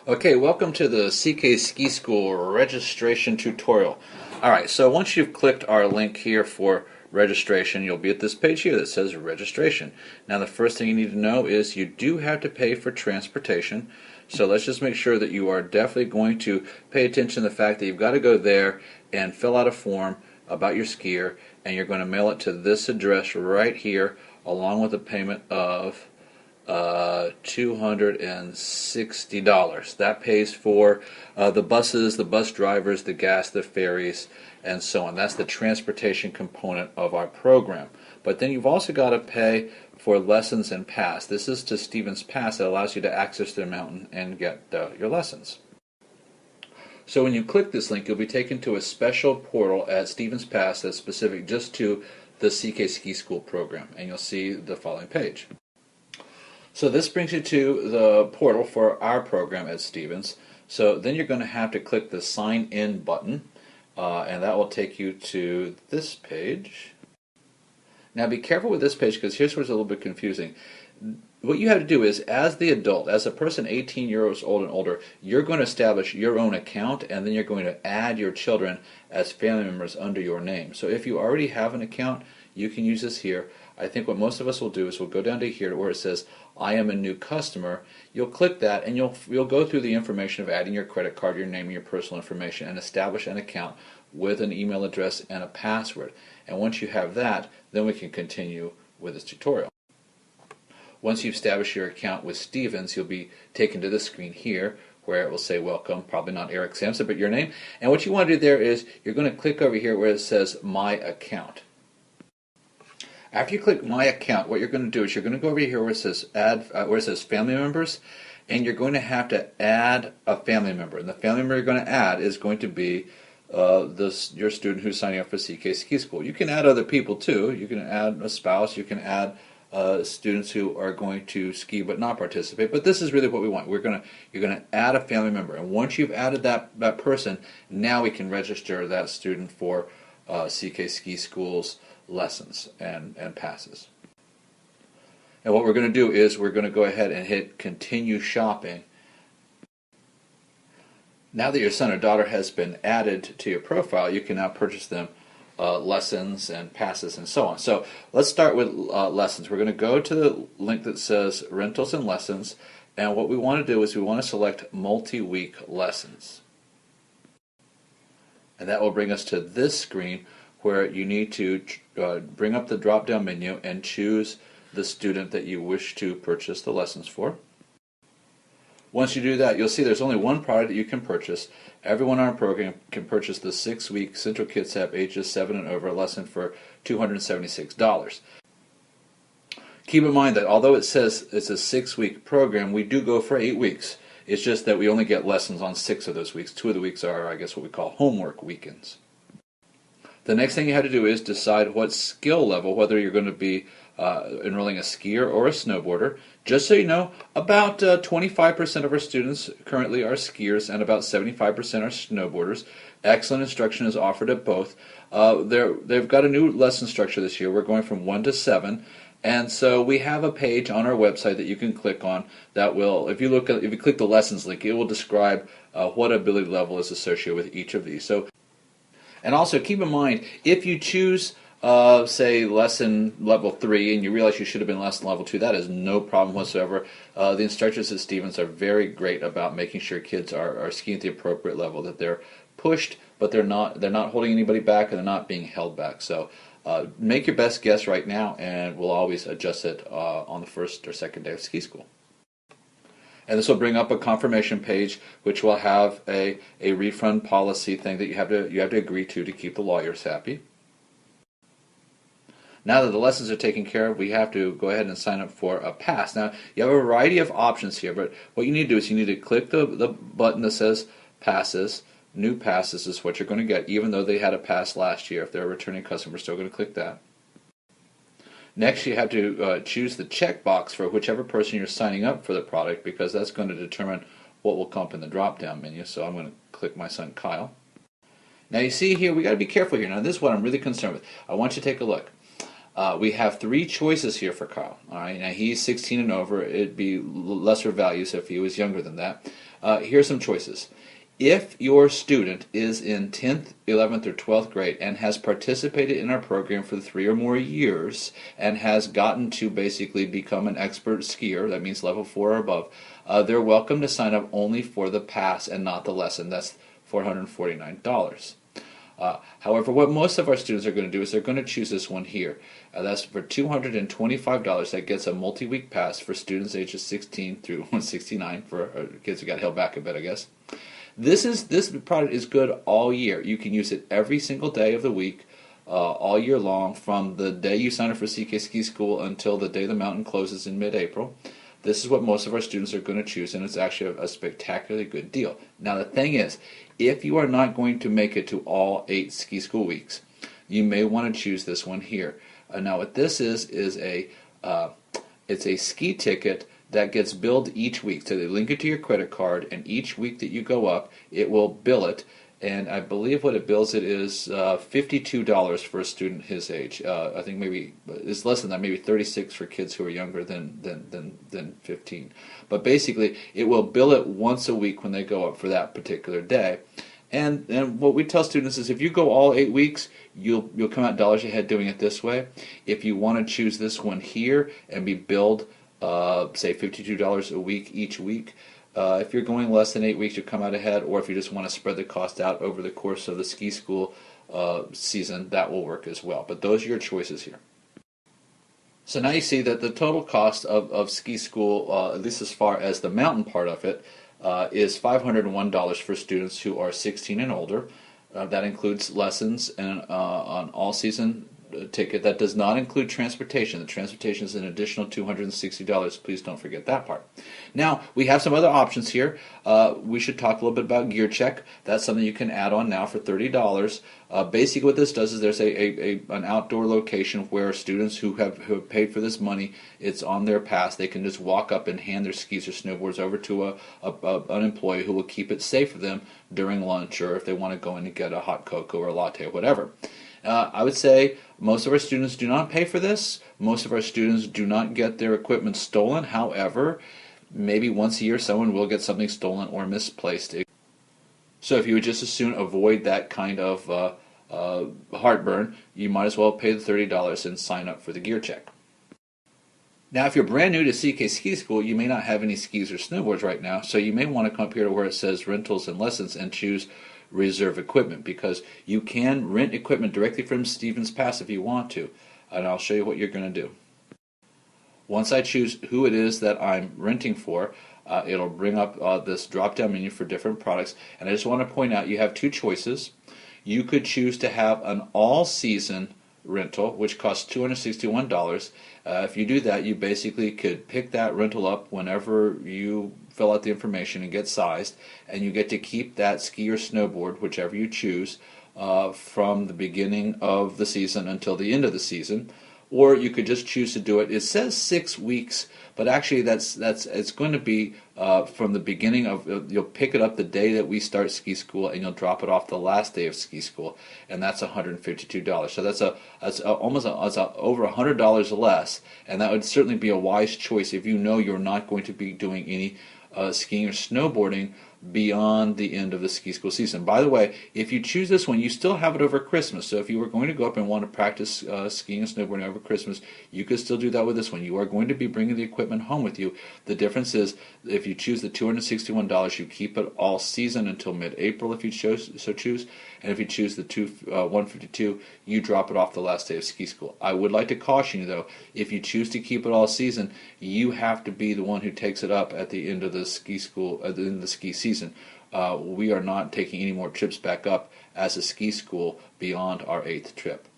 Okay, welcome to the CK Ski School registration tutorial. Alright, so once you've clicked our link here for registration, you'll be at this page here that says registration. Now the first thing you need to know is you do have to pay for transportation, so let's just make sure that you are definitely going to pay attention to the fact that you've got to go there and fill out a form about your skier, and you're going to mail it to this address right here along with a payment of $260. That pays for the buses, the bus drivers, the gas, the ferries, and so on. That's the transportation component of our program. But then you've also got to pay for lessons and pass. This is to Stevens Pass that allows you to access their mountain and get your lessons. So when you click this link, you'll be taken to a special portal at Stevens Pass that's specific just to the CK Ski School program, and you'll see the following page. So this brings you to the portal for our program at Stevens. So then you're going to have to click the Sign In button, and that will take you to this page. Now be careful with this page because here's where it's a little bit confusing. What you have to do is, as the adult, as a person 18 years old and older, you're going to establish your own account, and then you're going to add your children as family members under your name. So if you already have an account, you can use this here. I think what most of us will do is we'll go down to here to where it says I am a new customer. You'll click that and you'll go through the information of adding your credit card, your name, and your personal information, and establish an account with an email address and a password. And once you have that, then we can continue with this tutorial. Once you've established your account with Stevens, you'll be taken to this screen here where it will say welcome, probably not Eric Sampson, but your name. And what you want to do there is you're going to click over here where it says My Account. After you click My Account, what you're going to do is you're going to go over here where it says where it says Family Members, and you're going to have to add a family member. And the family member you're going to add is going to be your student who's signing up for CK Ski School. You can add other people too. You can add a spouse. You can add students who are going to ski but not participate. But this is really what we want. You're going to add a family member, and once you've added that person, now we can register that student for CK Ski School's lessons and passes. And what we're going to do is we're going to go ahead and hit Continue Shopping. Now that your son or daughter has been added to your profile, you can now purchase them lessons and passes and so on. So let's start with lessons. We're going to go to the link that says Rentals and Lessons, and what we want to do is we want to select Multi-Week Lessons. And that will bring us to this screen where you need to bring up the drop-down menu and choose the student that you wish to purchase the lessons for. Once you do that, you'll see there's only one product that you can purchase. Everyone on our program can purchase the 6-week Central Kitsap ages 7 and over lesson for $276. Keep in mind that although it says it's a 6-week program, we do go for 8 weeks. It's just that we only get lessons on 6 of those weeks. 2 of the weeks are, I guess, what we call homework weekends. The next thing you have to do is decide what skill level, whether you're going to be enrolling a skier or a snowboarder. Just so you know, about 25% of our students currently are skiers and about 75% are snowboarders. Excellent instruction is offered at both. They've got a new lesson structure this year. We're going from 1 to 7. And so we have a page on our website that you can click on that will, if you click the lessons link, it will describe what ability level is associated with each of these. And also keep in mind, if you choose, say, lesson level 3 and you realize you should have been lesson level 2, that is no problem whatsoever. The instructors at Stevens are very great about making sure kids are skiing at the appropriate level, that they're pushed, but they're not holding anybody back and they're not being held back. So make your best guess right now, and we'll always adjust it on the first or second day of ski school. And this will bring up a confirmation page, which will have a refund policy thing that you have to agree to keep the lawyers happy. Now that the lessons are taken care of, we have to go ahead and sign up for a pass. Now, you have a variety of options here, but what you need to do is you need to click the button that says Passes. New passes is what you're going to get, even though they had a pass last year. If they're a returning customer, we're still going to click that. Next, you have to choose the checkbox for whichever person you're signing up for the product, because that's going to determine what will come up in the drop-down menu. So I'm going to click my son Kyle. Now you see here, we got to be careful here. Now this is what I'm really concerned with. I want you to take a look. We have three choices here for Kyle. All right, now he's 16 and over. It'd be lesser values if he was younger than that. Here's some choices. If your student is in 10th, 11th, or 12th grade and has participated in our program for 3 or more years and has gotten to basically become an expert skier, that means level 4 or above, they're welcome to sign up only for the pass and not the lesson. That's $449. However, what most of our students are going to do is they're going to choose this one here. That's for $225. That gets a multi-week pass for students ages 16 through 69, for kids who got held back a bit, I guess. This product is good all year. You can use it every single day of the week, all year long, from the day you sign up for CK Ski School until the day the mountain closes in mid-April. This is what most of our students are going to choose, and it's actually a spectacularly good deal. Now, the thing is, if you are not going to make it to all 8 ski school weeks, you may want to choose this one here. Now, what this is it's a ski ticket that gets billed each week. So they link it to your credit card, and each week that you go up, it will bill it. And I believe what it bills it is $52 for a student his age. I think maybe it's less than that, maybe 36 for kids who are younger than 15. But basically, it will bill it once a week when they go up for that particular day. And what we tell students is if you go all 8 weeks, you'll come out dollars ahead doing it this way. If you want to choose this one here and be billed, say $52 a week each week, if you're going less than 8 weeks, you come out ahead, or if you just want to spread the cost out over the course of the ski school season, that will work as well. But those are your choices here. So now you see that the total cost of ski school, at least as far as the mountain part of it, is $501 for students who are 16 and older. That includes lessons and an all-season ticket. That does not include transportation. The transportation is an additional $260. Please don't forget that part. Now, we have some other options here. We should talk a little bit about Gear Check. That's something you can add on now for $30. Basically, what this does is there's an outdoor location where students who have paid for this money, it's on their pass. They can just walk up and hand their skis or snowboards over to an employee who will keep it safe for them during lunch, or if they want to go in and get a hot cocoa or a latte or whatever. I would say most of our students do not pay for this. Most of our students do not get their equipment stolen. However, maybe once a year someone will get something stolen or misplaced. So if you would just as soon avoid that kind of heartburn, you might as well pay the $30 and sign up for the Gear Check. Now, if you're brand new to CK Ski School, you may not have any skis or snowboards right now, so you may want to come up here to where it says Rentals and Lessons and choose Reserve Equipment, because you can rent equipment directly from Stevens Pass if you want to, and I'll show you what you're going to do. Once I choose who it is that I'm renting for, it'll bring up this drop-down menu for different products, and I just want to point out you have two choices. You could choose to have an all-season rental, which costs $261. If you do that, you basically could pick that rental up whenever you fill out the information and get sized, and you get to keep that ski or snowboard, whichever you choose, from the beginning of the season until the end of the season. Or you could just choose to do it. It says 6 weeks, but actually it's going to be from the beginning of. You'll pick it up the day that we start ski school, and you'll drop it off the last day of ski school, and that's $152. So that's almost over $100 less, and that would certainly be a wise choice if you know you're not going to be doing any skiing or snowboarding beyond the end of the ski school season. By the way, if you choose this one, you still have it over Christmas. So if you were going to go up and want to practice skiing and snowboarding over Christmas, you could still do that with this one. You are going to be bringing the equipment home with you. The difference is if you choose the $261, you keep it all season until mid-April if you so choose. And if you choose the $152, you drop it off the last day of ski school. I would like to caution you, though, if you choose to keep it all season, you have to be the one who takes it up at the end of the ski school, at the end of the ski season. We are not taking any more trips back up as a ski school beyond our 8th trip.